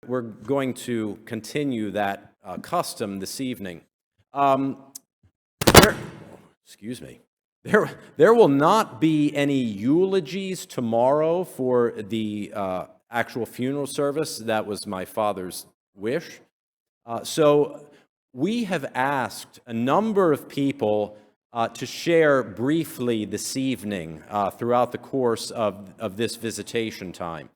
We're going to continue that custom this evening. Excuse me. There will not be any eulogies tomorrow for the actual funeral service. That was my father's wish. So we have asked a number of people to share briefly this evening throughout the course of this visitation time.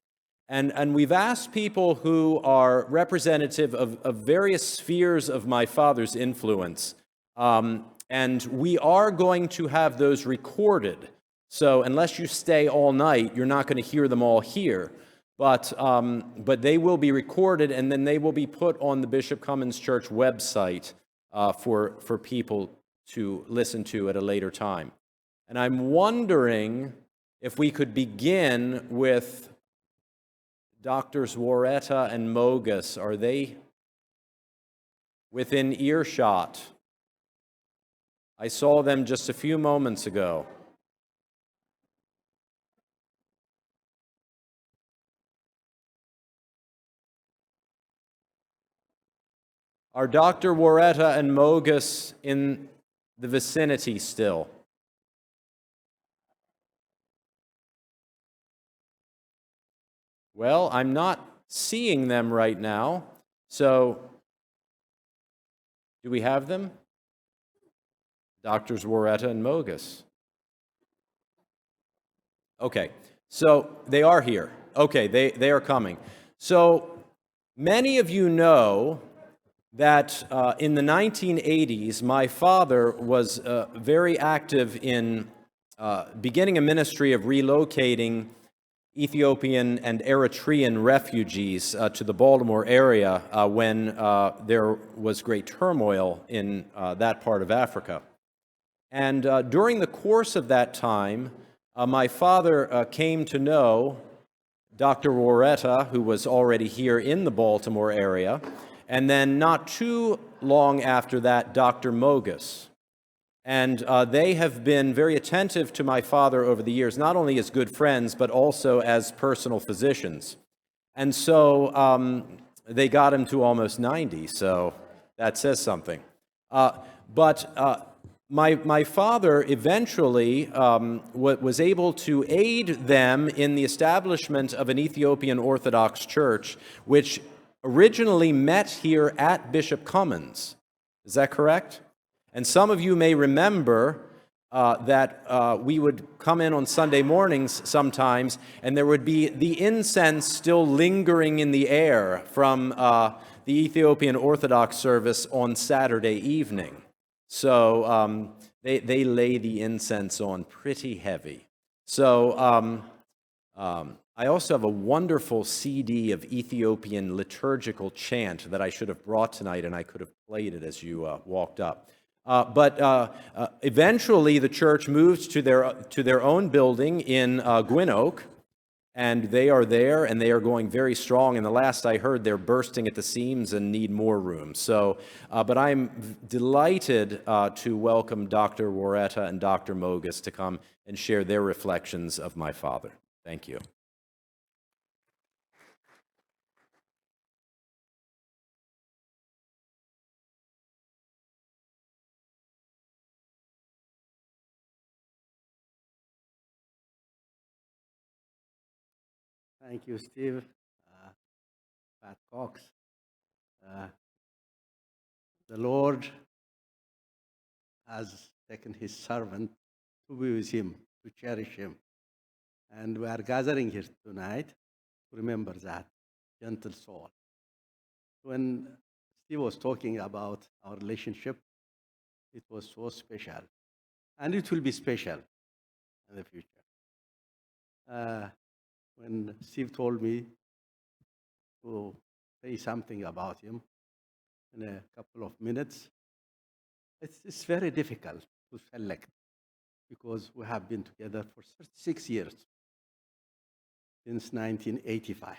And we've asked people who are representative of various spheres of my father's influence. And we are going to have those recorded. So unless you stay all night, you're not going to hear them all here. But they will be recorded, and then they will be put on the Bishop Cummins Church website for people to listen to at a later time. And I'm wondering if we could begin with Doctors Woreta and Mogus. Are they within earshot? I saw them just a few moments ago. Are Dr. Woreta and Mogus in the vicinity still? Well, I'm not seeing them right now, so do we have them? Doctors Woreta and Mogus. Okay, so they are here. Okay, they are coming. So many of you know that in the 1980s, my father was very active in beginning a ministry of relocating Ethiopian and Eritrean refugees to the Baltimore area when there was great turmoil in that part of Africa. And during the course of that time, my father came to know Dr. Woreta, who was already here in the Baltimore area, and then not too long after that, Dr. Mogus. And they have been very attentive to my father over the years, not only as good friends, but also as personal physicians. And so they got him to almost 90, so that says something. But my father eventually was able to aid them in the establishment of an Ethiopian Orthodox church, which originally met here at Bishop Cummins. Is that correct? And some of you may remember that we would come in on Sunday mornings sometimes, and there would be the incense still lingering in the air from the Ethiopian Orthodox service on Saturday evening. So they lay the incense on pretty heavy. So I also have a wonderful CD of Ethiopian liturgical chant that I should have brought tonight, and I could have played it as you walked up. But eventually the church moved to their own building in Gwyn Oak, and they are there, and they are going very strong. And the last I heard, they're bursting at the seams and need more room. So, but I'm delighted to welcome Dr. Woreta and Dr. Mogus to come and share their reflections of my father. Thank you. Thank you, Steve. Pat Cox. The Lord has taken his servant to be with him, to cherish him. And we are gathering here tonight to remember that gentle soul. When Steve was talking about our relationship, it was so special. And it will be special in the future. When Steve told me to say something about him in a couple of minutes, it's very difficult to select because we have been together for 36 years, since 1985.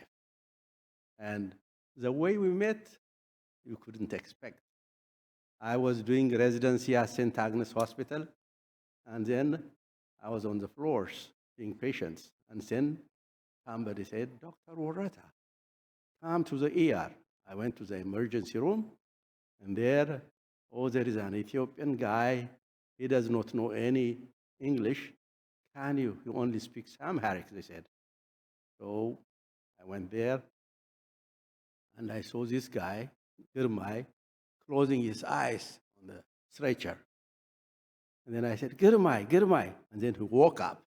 And the way we met, you couldn't expect. I was doing residency at St. Agnes Hospital, and then I was on the floors seeing patients. And then somebody said, Dr. Woreta, come to the ER. I went to the emergency room, and there, oh, there is an Ethiopian guy. He does not know any English. Can you? He only speaks Amharic, they said. So I went there, and I saw this guy, Girmay, closing his eyes on the stretcher. And then I said, Girmay, Girmay. And then he woke up.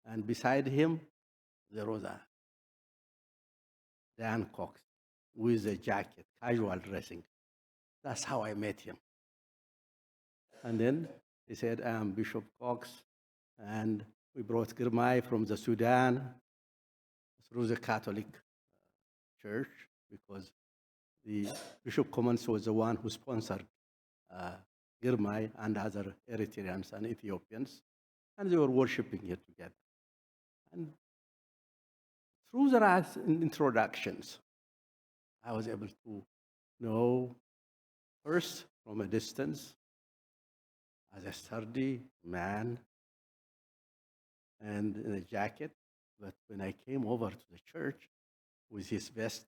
And beside him, there was a Dan Cox with a jacket, casual dressing. That's how I met him. And then he said, I'm Bishop Cox, and we brought Girmay from the Sudan through the Catholic Church because the Bishop Commons was the one who sponsored Girmay and other Eritreans and Ethiopians, and they were worshiping here together. And through the introductions, I was able to know first from a distance as a sturdy man and in a jacket. But when I came over to the church with his vest,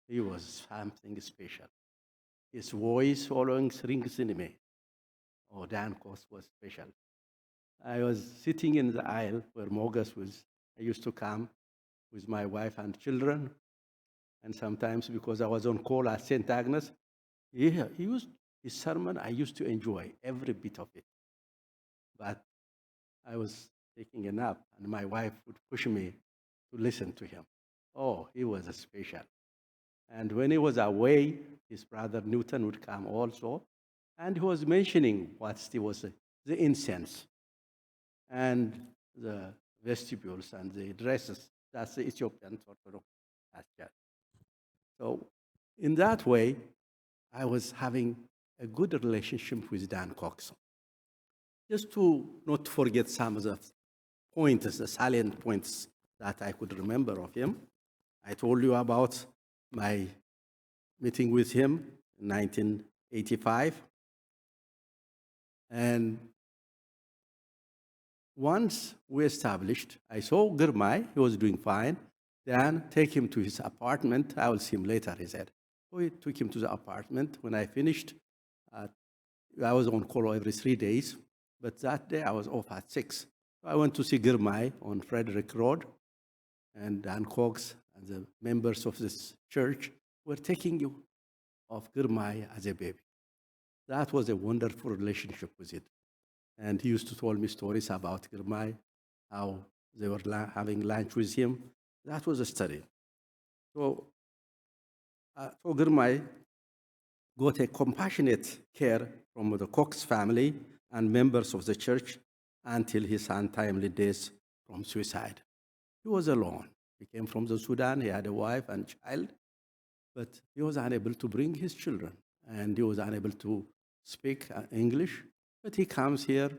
he was something special. His voice always rings in me. Oh, Dan Cox was special. I was sitting in the aisle where Mogus was. I used to come with my wife and children. And sometimes because I was on call at St. Agnes, he used his sermon. I used to enjoy every bit of it. But I was taking a nap, and my wife would push me to listen to him. Oh, he was a special. And when he was away, his brother Newton would come also, and he was mentioning what was the incense and the vestibules and the dresses. That's the Ethiopian Orthodox church. So in that way, I was having a good relationship with Dan Cox. Just to not forget some of the points, the salient points that I could remember of him, I told you about my meeting with him in 1985. And once we established, I saw Girmay, he was doing fine. Then take him to his apartment. I will see him later, he said. We took him to the apartment. When I finished, I was on call every 3 days, but that day I was off at 6. So I went to see Girmay on Frederick Road, and Dan Cox and the members of this church were taking you of Girmay as a baby. That was a wonderful relationship with it. And he used to tell me stories about Girmay, how they were having lunch with him. That was a study. So Girmay got a compassionate care from the Cox family and members of the church until his untimely death from suicide. He was alone. He came from the Sudan. He had a wife and child, but he was unable to bring his children, and he was unable to speak English. But he comes here,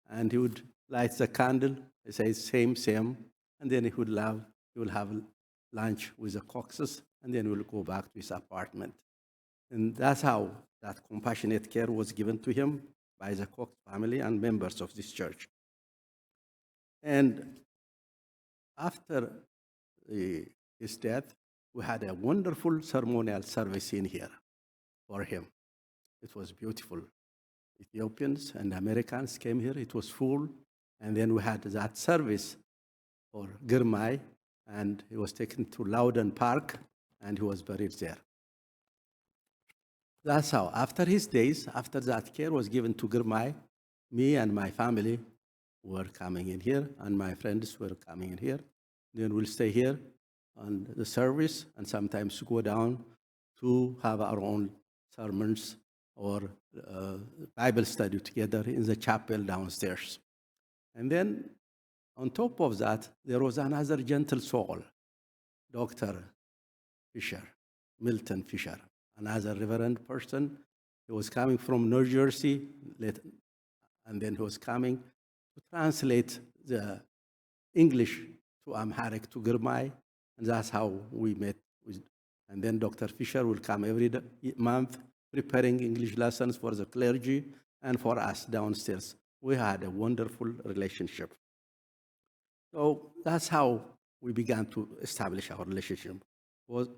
and he would light the candle. He says, same, and then he will have lunch with the Coxes, and then he will go back to his apartment. And that's how that compassionate care was given to him by the Cox family and members of this church. And after his death, we had a wonderful ceremonial service in here for him. It was beautiful. Ethiopians and Americans came here. It was full. And then we had that service for Girmay, and he was taken to Loudon Park, and he was buried there. That's how, after his days, after that care was given to Girmay, me and my family were coming in here, and my friends were coming in here. Then we'll stay here on the service, and sometimes go down to have our own sermons or Bible study together in the chapel downstairs. And then on top of that, there was another gentle soul, Dr. Fisher, Milton Fisher, another reverend person. He was coming from New Jersey, and then he was coming to translate the English to Amharic to Girmay, and that's how we met. And then Dr. Fisher will come every month, preparing English lessons for the clergy and for us downstairs. We had a wonderful relationship. So that's how we began to establish our relationship. was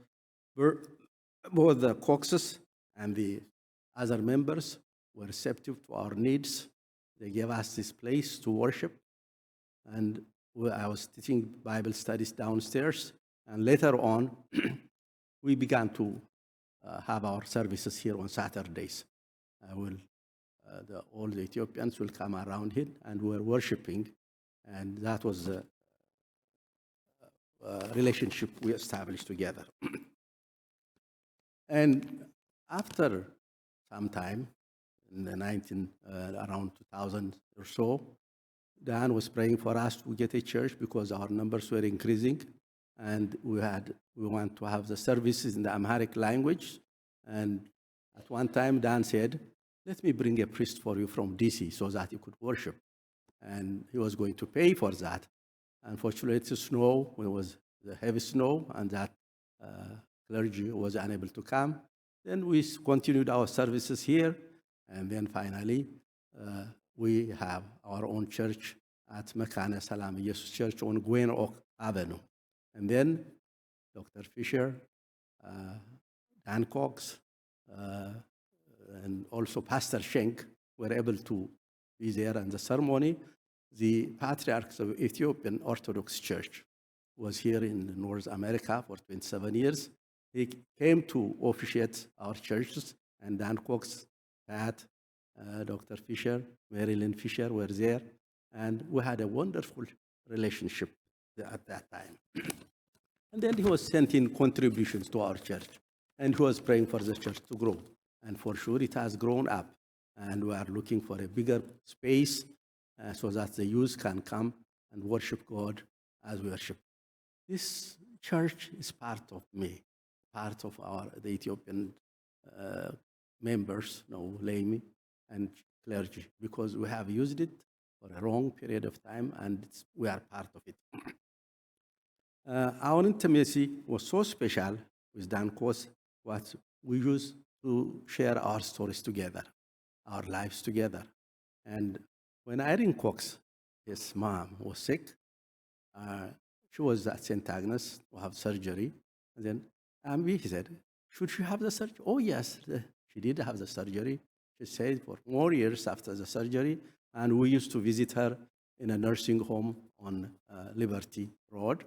were both the Coxes and the other members were receptive to our needs. They gave us this place to worship, and I was teaching Bible studies downstairs. And later on, we began to have our services here on Saturdays. All the Ethiopians will come around here, and we're worshiping, and that was the relationship we established together. And after some time, in the around 2000 or so, Dan was praying for us to get a church because our numbers were increasing, and we want to have the services in the Amharic language. And at one time, Dan said, "Let me bring a priest for you from DC so that you could worship." And he was going to pay for that. Unfortunately, it was the heavy snow, and that clergy was unable to come. Then we continued our services here, and then finally, we have our own church at Mekane Salam Jesus Church on Gwen Oak Avenue. And then Dr. Fisher, Dan Cox, and also Pastor Schenk were able to be there in the ceremony. The Patriarch of Ethiopian Orthodox Church was here in North America for 27 years. He came to officiate our churches, and Dan Cox, Pat, Dr. Fisher, Marilyn Fisher were there, and we had a wonderful relationship at that time. And then he was sending contributions to our church, and he was praying for the church to grow. And for sure, it has grown up, and we are looking for a bigger space so that the youth can come and worship God as we worship. This church is part of me, part of the Ethiopian members, laymen and clergy, because we have used it for a long period of time, and we are part of it. Our intimacy was so special with Dan Cox, what we used to share our stories together, our lives together. And when Irene Cox, his mom, was sick, she was at St. Agnes to have surgery. And then he said, "Should she have the surgery?" "Oh, yes." She did have the surgery. She stayed for more years after the surgery, and we used to visit her in a nursing home on Liberty Road.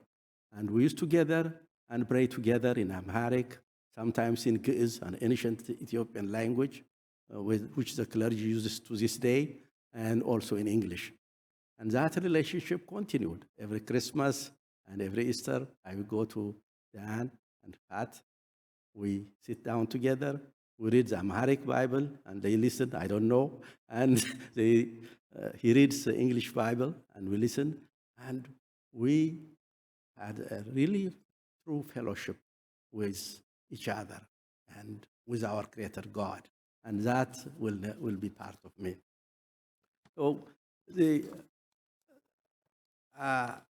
And we used to gather and pray together in Amharic, sometimes in Ge'ez, an ancient Ethiopian language, which the clergy uses to this day, and also in English. And that relationship continued. Every Christmas and every Easter, I would go to Dan and Pat. We sit down together. We read the Amharic Bible, and they listen. I don't know. And he reads the English Bible, and we listen. And we had a really true fellowship with each other and with our Creator God. And that will be part of me. So the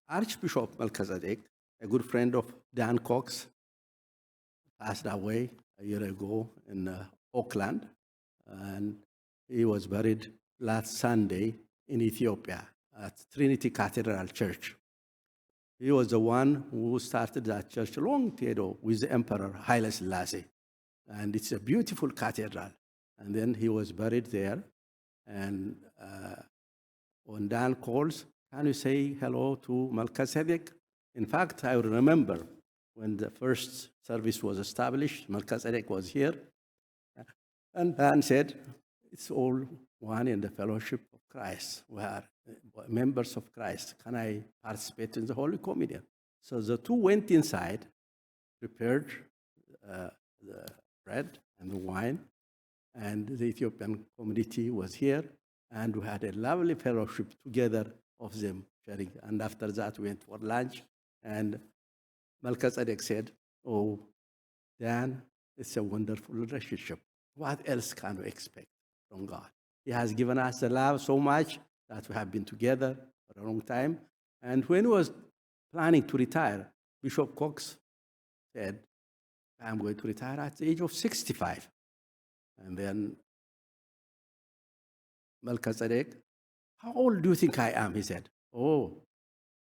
Archbishop Melchizedek, a good friend of Dan Cox, passed away a year ago in Auckland, and he was buried last Sunday in Ethiopia at Trinity Cathedral Church. He was the one who started that church a long time ago with the Emperor Haile Selassie, and it's a beautiful cathedral. And then he was buried there, and when Dan calls, "Can you say hello to Melchizedek?" In fact, I remember when the first service was established, Melchizedek was here, and Dan said, "It's all one in the fellowship of Christ. We are members of Christ. Can I participate in the Holy Communion?" So the two went inside, prepared the bread and the wine, and the Ethiopian community was here, and we had a lovely fellowship together of them sharing. And after that, we went for lunch, and Melchizedek said, "Oh, Dan, it's a wonderful relationship. What else can we expect from God? He has given us the love so much that we have been together for a long time." And when he was planning to retire, Bishop Cox said, "I'm going to retire at the age of 65. And then Melchizedek, "How old do you think I am?" He said. "Oh,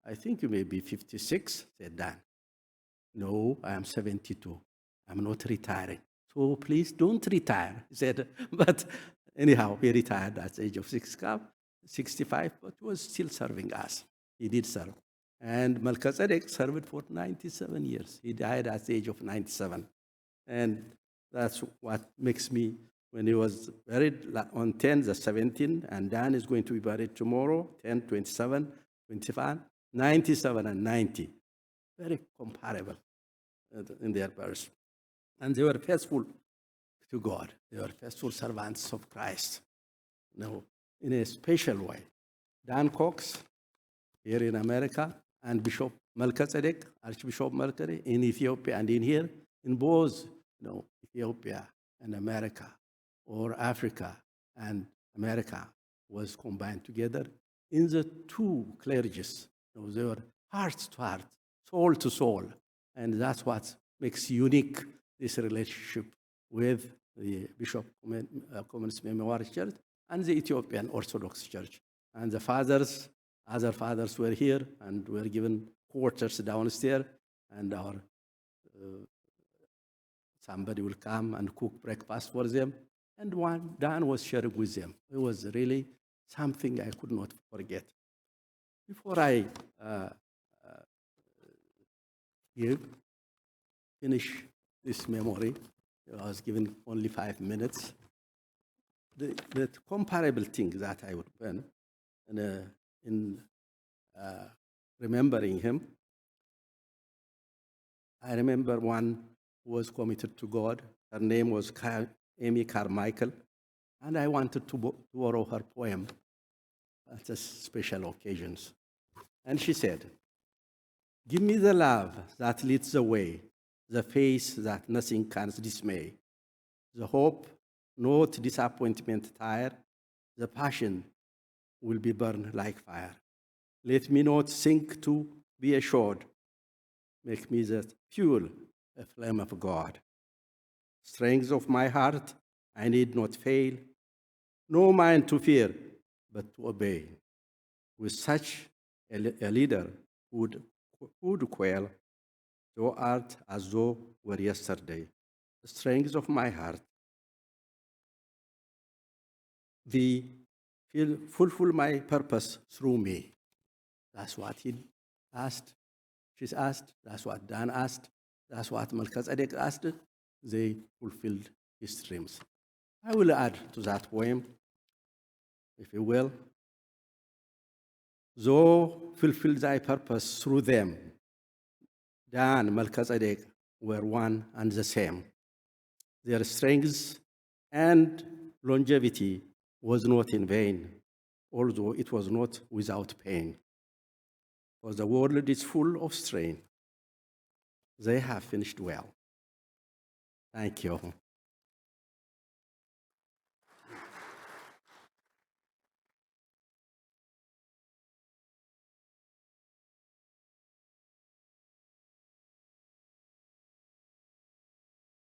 I think you may be 56, said Dan. No, I am 72. I'm not retiring. So please don't retire, he said. But anyhow, he retired at the age of 65, but was still serving us. He did serve. And Melchizedek served for 97 years. He died at the age of 97. And that's what makes me, when he was buried on 10, the 17, and Dan is going to be buried tomorrow, 10, 27, 25, 97, and 90. Very comparable in their birth. And they were faithful to God. They were faithful servants of Christ. Now, in a special way. Dan Cox here in America, and Bishop Melchizedek, Archbishop Melchizedek in Ethiopia and in here, in both Ethiopia and America, or Africa and America was combined together in the two clergies. They were heart to heart, soul to soul. And that's what makes unique this relationship with the Bishop Communist Memorial Church and the Ethiopian Orthodox Church. And the fathers, other fathers were here and were given quarters downstairs, and our somebody will come and cook breakfast for them. And one Dan was sharing with them. It was really something I could not forget. Before I finish this memory, I was given only 5 minutes. The comparable thing that I would learn in remembering him, I remember one who was committed to God. Her name was Amy Carmichael, and I wanted to borrow her poem at special occasions. And she said, "Give me the love that leads the way, the faith that nothing can dismay, the hope, not disappointment tire, the passion will be burned like fire. Let me not sink to be assured. Make me the fuel, a flame of God. Strength of my heart, I need not fail. No mind to fear, but to obey. With such a leader who would quail, thou art as though were yesterday. The strength of my heart, thee fulfill my purpose through me." That's what he asked. She's asked. That's what Dan asked. That's what Melchizedek asked. They fulfilled his dreams. I will add to that poem, if you will. Thou fulfill thy purpose through them. Dan, Melchizedek were one and the same. Their strength and longevity was not in vain, although it was not without pain. For the world is full of strain. They have finished well. Thank you.